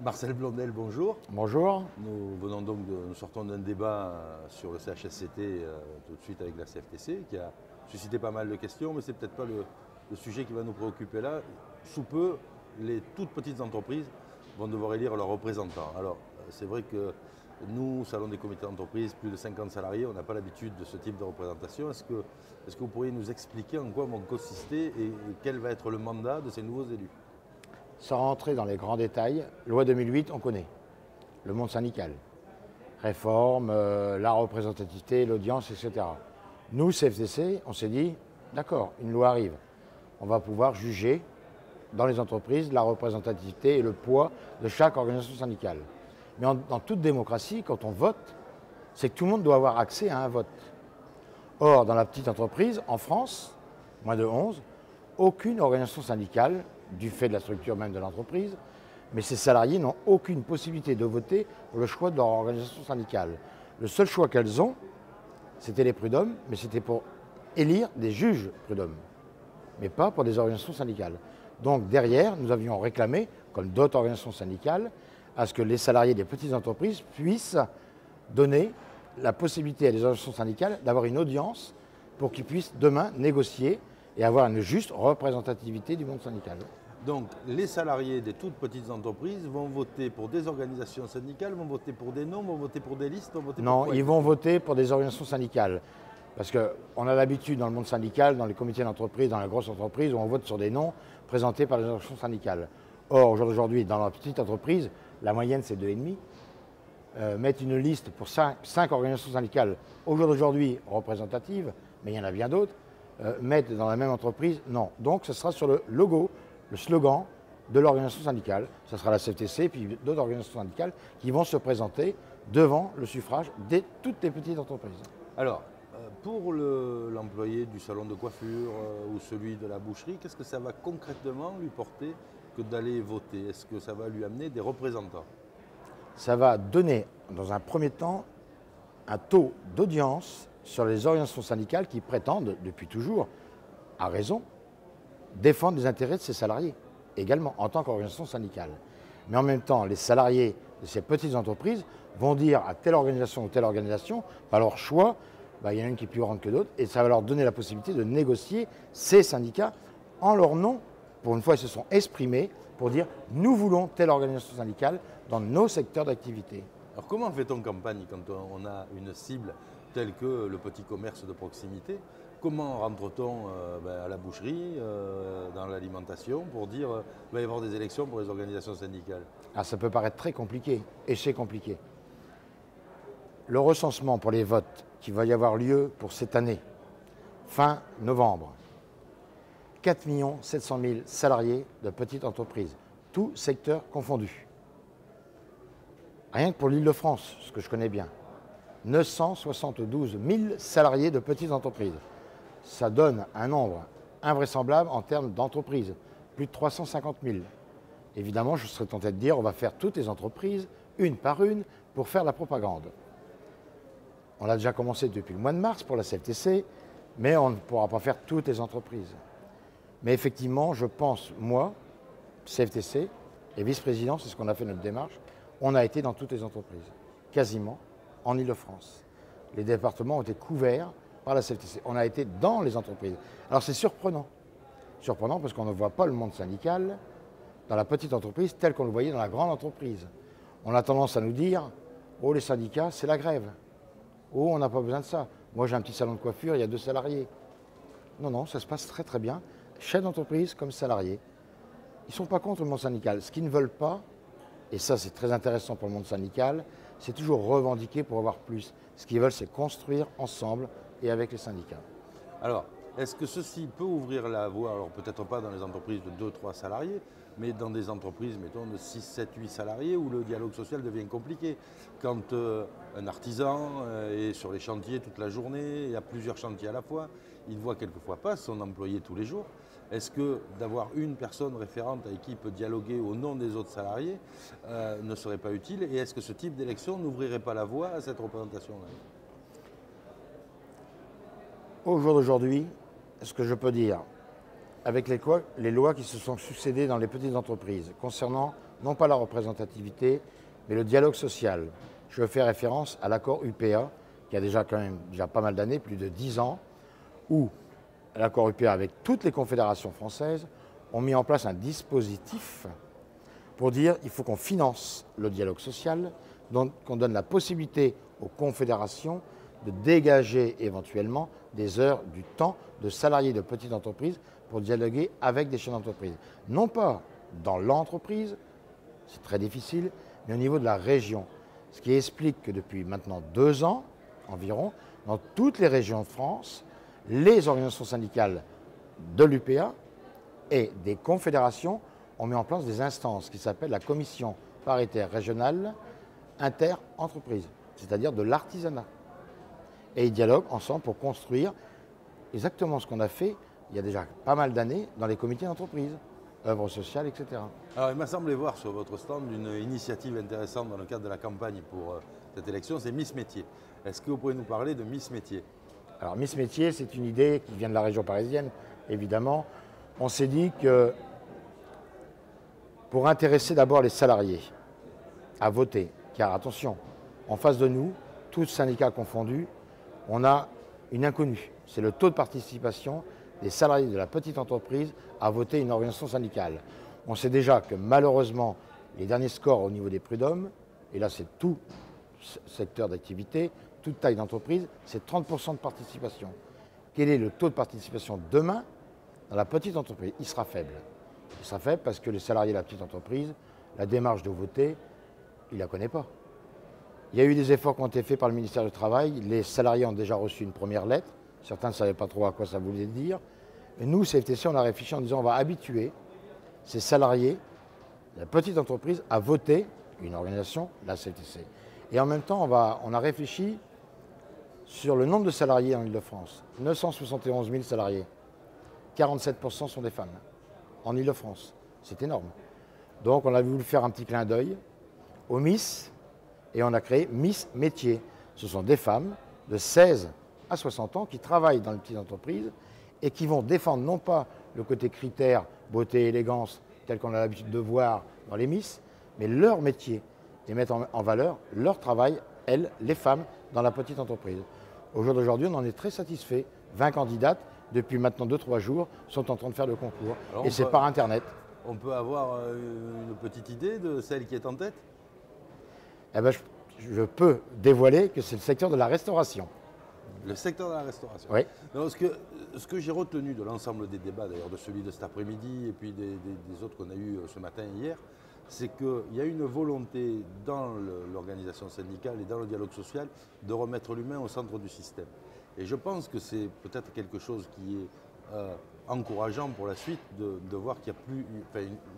Marcel Blondel, bonjour. Bonjour. Nous sortons d'un débat sur le CHSCT tout de suite avec la CFTC qui a suscité pas mal de questions, mais c'est peut-être pas le sujet qui va nous préoccuper là. Sous peu, les toutes petites entreprises vont devoir élire leurs représentants. Alors, c'est vrai que nous, Salon des comités d'entreprise, plus de 50 salariés, on n'a pas l'habitude de ce type de représentation. Est-ce que vous pourriez nous expliquer en quoi vont consister et quel va être le mandat de ces nouveaux élus? Sans rentrer dans les grands détails, loi 2008, on connaît. Le monde syndical. Réforme, la représentativité, l'audience, etc. Nous, CFTC, on s'est dit, d'accord, une loi arrive. On va pouvoir juger dans les entreprises la représentativité et le poids de chaque organisation syndicale. Mais dans toute démocratie, quand on vote, c'est que tout le monde doit avoir accès à un vote. Or, dans la petite entreprise, en France, moins de 11, aucune organisation syndicale, du fait de la structure même de l'entreprise, mais ces salariés n'ont aucune possibilité de voter pour le choix de leur organisation syndicale. Le seul choix qu'elles ont, c'était les prud'hommes, mais c'était pour élire des juges prud'hommes, mais pas pour des organisations syndicales. Donc derrière, nous avions réclamé, comme d'autres organisations syndicales, à ce que les salariés des petites entreprises puissent donner la possibilité à des organisations syndicales d'avoir une audience pour qu'ils puissent demain négocier et avoir une juste représentativité du monde syndical. Donc, les salariés des toutes petites entreprises vont voter pour des organisations syndicales, vont voter pour des noms, vont voter pour des listes, vont voter pour quoi? Non, ils vont voter pour des organisations syndicales. Parce qu'on a l'habitude dans le monde syndical, dans les comités d'entreprise, dans les grosses entreprises, où on vote sur des noms présentés par les organisations syndicales. Or, aujourd'hui, dans la petite entreprise, la moyenne c'est 2,5. Mettre une liste pour 5 organisations syndicales, au jour d'aujourd'hui, représentatives, mais il y en a bien d'autres, mettre dans la même entreprise, non. Donc, ce sera sur le logo, le slogan de l'organisation syndicale. Ce sera la CFTC et puis d'autres organisations syndicales qui vont se présenter devant le suffrage de toutes les petites entreprises. Alors, pour l'employé du salon de coiffure ou celui de la boucherie, qu'est-ce que ça va concrètement lui porter que d'aller voter? Est-ce que ça va lui amener des représentants? Ça va donner, dans un premier temps, un taux d'audience sur les organisations syndicales qui prétendent, depuis toujours, à raison, défendre les intérêts de ces salariés, également en tant qu'organisation syndicale. Mais en même temps, les salariés de ces petites entreprises vont dire à telle organisation ou telle organisation, par leur choix, il y en a une qui est plus grande que d'autres, et ça va leur donner la possibilité de négocier ces syndicats en leur nom. Pour une fois, ils se sont exprimés pour dire « nous voulons telle organisation syndicale dans nos secteurs d'activité ». Alors comment fait-on campagne quand on a une cible telle que le petit commerce de proximité? Comment rentre-t-on à la boucherie, dans l'alimentation, pour dire qu'il va y avoir des élections pour les organisations syndicales? Alors ça peut paraître très compliqué, et c'est compliqué. Le recensement pour les votes qui va y avoir lieu pour cette année, fin novembre, 4 700 000 salariés de petites entreprises, tous secteurs confondus. Rien que pour l'Île-de-France, ce que je connais bien, 972 000 salariés de petites entreprises. Ça donne un nombre invraisemblable en termes d'entreprises, plus de 350 000. Évidemment, je serais tenté de dire on va faire toutes les entreprises, une par une, pour faire la propagande. On a déjà commencé depuis le mois de mars pour la CFTC, mais on ne pourra pas faire toutes les entreprises. Mais effectivement, je pense, moi, CFTC et vice-président, c'est ce qu'on a fait notre démarche, on a été dans toutes les entreprises, quasiment, en Île-de-France. Les départements ont été couverts par la CFTC. On a été dans les entreprises. Alors c'est surprenant. Surprenant parce qu'on ne voit pas le monde syndical dans la petite entreprise tel qu'on le voyait dans la grande entreprise. On a tendance à nous dire « Oh, les syndicats, c'est la grève. Oh, on n'a pas besoin de ça. Moi, j'ai un petit salon de coiffure, il y a 2 salariés. » Non, non, ça se passe très très bien. Chef d'entreprise comme salarié. Ils ne sont pas contre le monde syndical. Ce qu'ils ne veulent pas, et ça c'est très intéressant pour le monde syndical, c'est toujours revendiquer pour avoir plus. Ce qu'ils veulent, c'est construire ensemble et avec les syndicats. Alors, est-ce que ceci peut ouvrir la voie, alors peut-être pas dans les entreprises de 2-3 salariés, mais dans des entreprises, mettons, de 6, 7, 8 salariés, où le dialogue social devient compliqué. Quand un artisan est sur les chantiers toute la journée, il y a plusieurs chantiers à la fois, il ne voit quelquefois pas son employé tous les jours. Est-ce que d'avoir une personne référente avec qui il peut dialoguer au nom des autres salariés ne serait pas utile? Et est-ce que ce type d'élection n'ouvrirait pas la voie à cette représentation-là? Au jour d'aujourd'hui, ce que je peux dire, avec les lois qui se sont succédées dans les petites entreprises concernant non pas la représentativité, mais le dialogue social. Je fais référence à l'accord UPA, qui a déjà quand même pas mal d'années, plus de 10 ans, où l'accord UPA avec toutes les confédérations françaises ont mis en place un dispositif pour dire qu'il faut qu'on finance le dialogue social, qu'on donne la possibilité aux confédérations de dégager éventuellement des heures du temps de salariés de petites entreprises pour dialoguer avec des chefs d'entreprise. Non pas dans l'entreprise, c'est très difficile, mais au niveau de la région. Ce qui explique que depuis maintenant 2 ans environ, dans toutes les régions de France, les organisations syndicales de l'UPA et des confédérations ont mis en place des instances qui s'appellent la commission paritaire régionale inter-entreprise, c'est-à-dire de l'artisanat. Et ils dialoguent ensemble pour construire exactement ce qu'on a fait il y a déjà pas mal d'années dans les comités d'entreprise, œuvres sociales, etc. Alors, il m'a semblé voir sur votre stand une initiative intéressante dans le cadre de la campagne pour cette élection, c'est Miss Métier. Est-ce que vous pouvez nous parler de Miss Métier? Alors Miss Métier, c'est une idée qui vient de la région parisienne, évidemment. On s'est dit que pour intéresser d'abord les salariés à voter, car attention, en face de nous, tous syndicats confondus, on a une inconnue. C'est le taux de participation des salariés de la petite entreprise à voter une organisation syndicale. On sait déjà que malheureusement, les derniers scores au niveau des prud'hommes, et là c'est tout secteur d'activité, toute taille d'entreprise, c'est 30% de participation. Quel est le taux de participation demain dans la petite entreprise? Il sera faible. Il sera faible parce que les salariés de la petite entreprise, la démarche de voter, ils ne la connaissent pas. Il y a eu des efforts qui ont été faits par le ministère du Travail. Les salariés ont déjà reçu une première lettre. Certains ne savaient pas trop à quoi ça voulait dire. Et nous, CFTC, on a réfléchi en disant on va habituer ces salariés de la petite entreprise à voter une organisation, la CFTC. Et en même temps, on a réfléchi sur le nombre de salariés en Ile-de-France. 971 000 salariés. 47% sont des femmes en Ile-de-France. C'est énorme. Donc on a voulu faire un petit clin d'œil aux Miss et on a créé Miss Métier. Ce sont des femmes de 16 à 60 ans qui travaillent dans les petites entreprises et qui vont défendre non pas le côté critère, beauté, élégance, tel qu'on a l'habitude de voir dans les Miss, mais leur métier et mettre en valeur leur travail, elles, les femmes, dans la petite entreprise. Au jour d'aujourd'hui, on en est très satisfait. 20 candidates, depuis maintenant 2-3 jours, sont en train de faire le concours. Alors et c'est par Internet. On peut avoir une petite idée de celle qui est en tête? Eh ben, je peux dévoiler que c'est le secteur de la restauration. Le secteur de la restauration. Oui. Non, ce que j'ai retenu de l'ensemble des débats, d'ailleurs de celui de cet après-midi et puis des autres qu'on a eu ce matin et hier, c'est qu'il y a une volonté dans l'organisation syndicale et dans le dialogue social de remettre l'humain au centre du système. Et je pense que c'est peut-être quelque chose qui est encourageant pour la suite de voir qu'il y a plus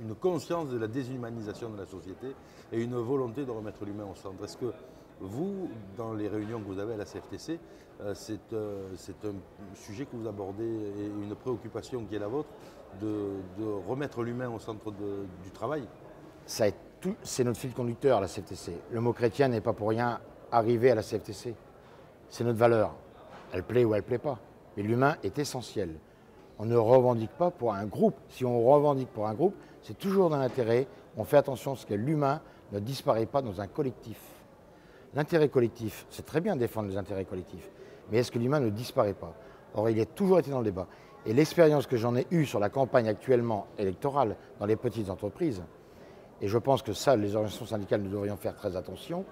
une conscience de la déshumanisation de la société et une volonté de remettre l'humain au centre. Est-ce que vous, dans les réunions que vous avez à la CFTC, c'est un sujet que vous abordez et une préoccupation qui est la vôtre de remettre l'humain au centre du travail? C'est notre fil conducteur à la CFTC. Le mot chrétien n'est pas pour rien arrivé à la CFTC. C'est notre valeur. Elle plaît ou elle ne plaît pas. Mais l'humain est essentiel. On ne revendique pas pour un groupe. Si on revendique pour un groupe, c'est toujours dans l'intérêt. On fait attention à ce que l'humain ne disparaît pas dans un collectif. L'intérêt collectif, c'est très bien de défendre les intérêts collectifs. Mais est-ce que l'humain ne disparaît pas? Or, il a toujours été dans le débat. Et l'expérience que j'en ai eue sur la campagne actuellement électorale dans les petites entreprises, et je pense que ça, les organisations syndicales, nous devrions faire très attention,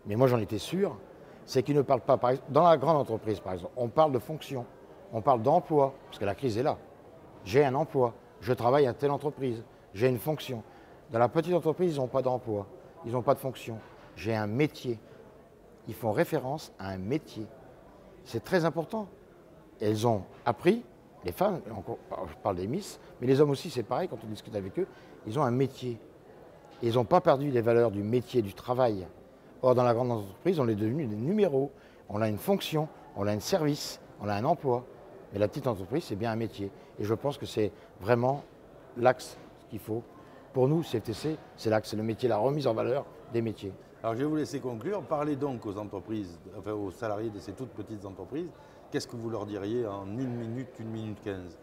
mais moi j'en étais sûr, c'est qu'ils ne parlent pas, par exemple, dans la grande entreprise par exemple, on parle de fonction, on parle d'emploi, parce que la crise est là. J'ai un emploi, je travaille à telle entreprise, j'ai une fonction. Dans la petite entreprise, ils n'ont pas d'emploi, ils n'ont pas de fonction. J'ai un métier. Ils font référence à un métier. C'est très important. Elles ont appris, les femmes, je parle des Miss, mais les hommes aussi, c'est pareil, quand on discute avec eux, ils ont un métier. Ils n'ont pas perdu les valeurs du métier, du travail. Or, dans la grande entreprise, on est devenu des numéros. On a une fonction, on a un service, on a un emploi. Mais la petite entreprise, c'est bien un métier. Et je pense que c'est vraiment l'axe qu'il faut. Pour nous, CFTC, c'est l'axe, c'est le métier, la remise en valeur des métiers. Alors, je vais vous laisser conclure. Parlez donc aux entreprises, enfin aux salariés de ces toutes petites entreprises. Qu'est-ce que vous leur diriez en 1 minute, 1 minute 15?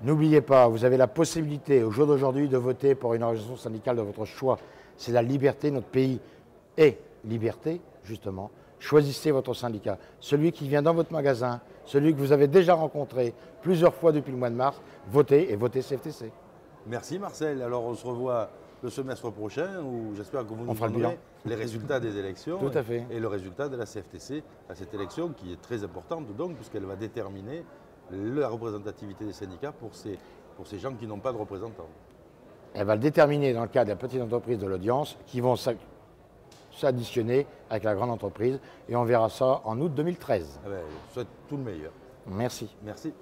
N'oubliez pas, vous avez la possibilité au jour d'aujourd'hui de voter pour une organisation syndicale de votre choix. C'est la liberté, notre pays est liberté, justement. Choisissez votre syndicat. Celui qui vient dans votre magasin, celui que vous avez déjà rencontré plusieurs fois depuis le mois de mars, votez et votez CFTC. Merci Marcel. Alors on se revoit le semestre prochain où j'espère que vous nous fera le bilan. donnerez les résultats des élections Tout à fait. et le résultat de la CFTC à cette élection qui est très importante donc puisqu'elle va déterminer la représentativité des syndicats pour ces gens qui n'ont pas de représentants. Elle va le déterminer dans le cas des petites entreprises de l'audience qui vont s'additionner avec la grande entreprise et on verra ça en août 2013. Je souhaite tout le meilleur. Merci. Merci.